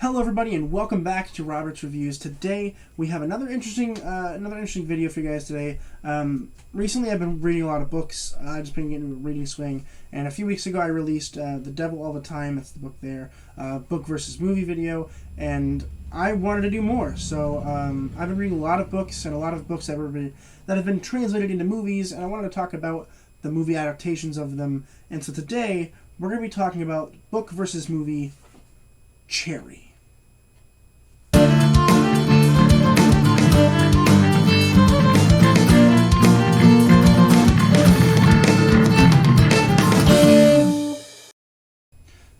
Hello, everybody, and welcome back to Robert's Reviews. Today we have another interesting video for you guys today. Recently, I've been reading a lot of books. I've just been getting a reading swing, and a few weeks ago, I released "The Devil All the Time." That's the book there, book versus movie video, and I wanted to do more. So I've been reading a lot of books and a lot of books that have been translated into movies, and I wanted to talk about the movie adaptations of them. And so today we're going to be talking about book versus movie Cherry.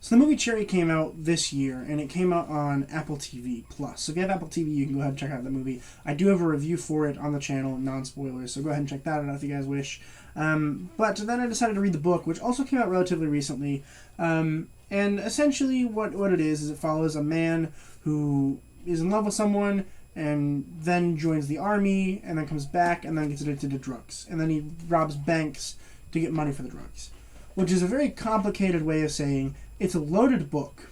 So the movie Cherry came out this year, and it came out on Apple TV+. So if you have Apple TV, you can go ahead and check out the movie. I do have a review for it on the channel, non-spoilers, so go ahead and check that out if you guys wish. But then I decided to read the book, which also came out relatively recently. And essentially what it is it follows a man who is in love with someone and then joins the army and then comes back and then gets addicted to drugs. And then he robs banks to get money for the drugs, which is a very complicated way of saying it's a loaded book.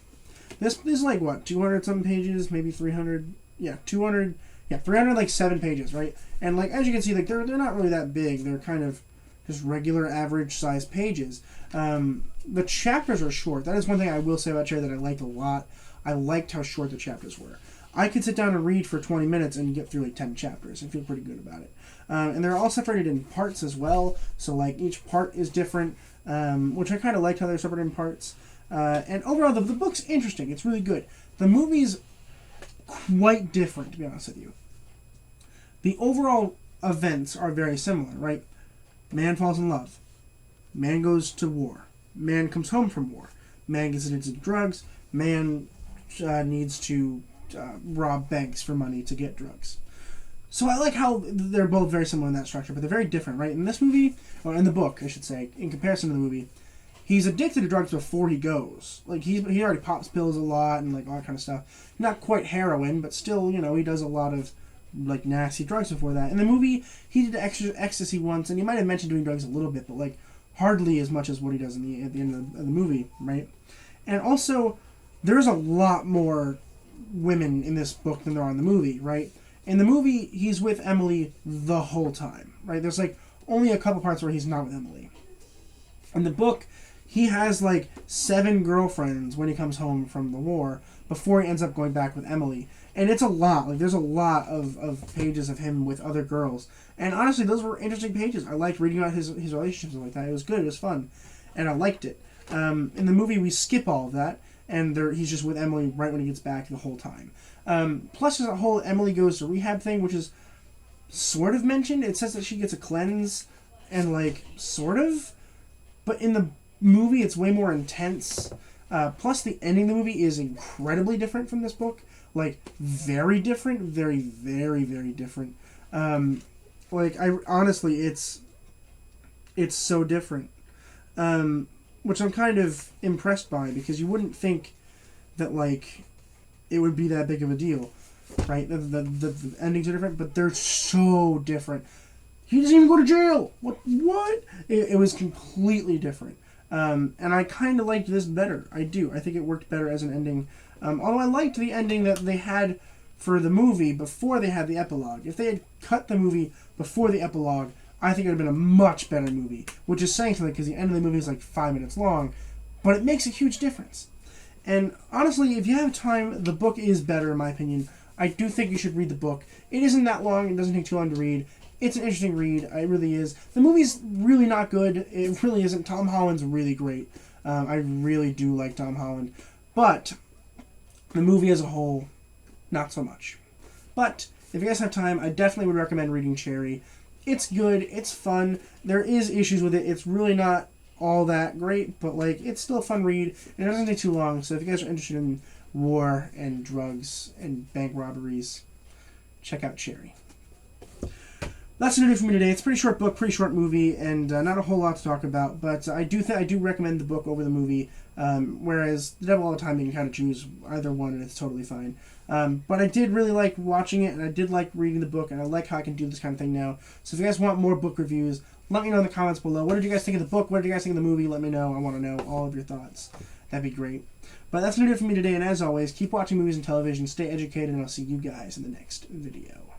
This is like, what, 200-something pages, maybe 300? Yeah, 200, 307 pages, right? And like, as you can see, like they're not really that big. They're kind of just regular average-sized pages. The chapters are short. That is one thing I will say about Cherry that I liked a lot. I liked how short the chapters were. I could sit down and read for 20 minutes and get through like 10 chapters and feel pretty good about it. And they're all separated in parts as well. So like each part is different, which I kind of liked how they're separated in parts. And overall, the book's interesting. It's really good. The movie's quite different, to be honest with you. The overall events are very similar, right? Man falls in love. Man goes to war. Man comes home from war. Man gets addicted to drugs. Man needs to rob banks for money to get drugs. So I like how they're both very similar in that structure, but they're very different, right? In this movie, or in the book, I should say, in comparison to the movie, he's addicted to drugs before he goes. Like, he already pops pills a lot and, like, all that kind of stuff. Not quite heroin, but still, you know, he does a lot of, like, nasty drugs before that. In the movie, he did ecstasy once, and he might have mentioned doing drugs a little bit, but, like, hardly as much as what he does at the end of the movie, right? And also, there's a lot more women in this book than there are in the movie, right? In the movie, he's with Emily the whole time, right? There's, like, only a couple parts where he's not with Emily. In the book, he has like 7 girlfriends when he comes home from the war before he ends up going back with Emily. And it's a lot. Like, there's a lot of pages of him with other girls. And honestly, those were interesting pages. I liked reading about his relationships and like that. It was good. It was fun. And I liked it. In the movie, we skip all of that. And he's just with Emily right when he gets back the whole time. Plus, there's a whole Emily goes to rehab thing, which is sort of mentioned. It says that she gets a cleanse and like, sort of. But in the movie, it's way more intense. Plus, the ending of the movie is incredibly different from this book. Like, very different. Very, very, very different. Honestly, it's so different. Which I'm kind of impressed by, because you wouldn't think that, like, it would be that big of a deal, right? The endings are different, but they're so different. He doesn't even go to jail! What? It was completely different. And I kind of liked this better. I do. I think it worked better as an ending. Although I liked the ending that they had for the movie before they had the epilogue. If they had cut the movie before the epilogue, I think it would have been a much better movie. Which is saying something, because the end of the movie is like 5 minutes long. But it makes a huge difference. And honestly, if you have time, the book is better in my opinion. I do think you should read the book. It isn't that long. It doesn't take too long to read. It's an interesting read. It really is. The movie's really not good. It really isn't. Tom Holland's really great. I really do like Tom Holland. But the movie as a whole, not so much. But if you guys have time, I definitely would recommend reading Cherry. It's good. It's fun. There is issues with it. It's really not all that great, but like, it's still a fun read, and it doesn't take too long. So if you guys are interested in war and drugs and bank robberies, check out Cherry. That's going to do it for me today. It's a pretty short book, pretty short movie, and not a whole lot to talk about. But I do recommend the book over the movie. Whereas The Devil All the Time, you can kind of choose either one, and it's totally fine. But I did really like watching it, and I did like reading the book, and I like how I can do this kind of thing now. So if you guys want more book reviews, let me know in the comments below. What did you guys think of the book? What did you guys think of the movie? Let me know. I want to know all of your thoughts. that'd be great. But that's going to do it for me today, and as always, keep watching movies and television, stay educated, and I'll see you guys in the next video.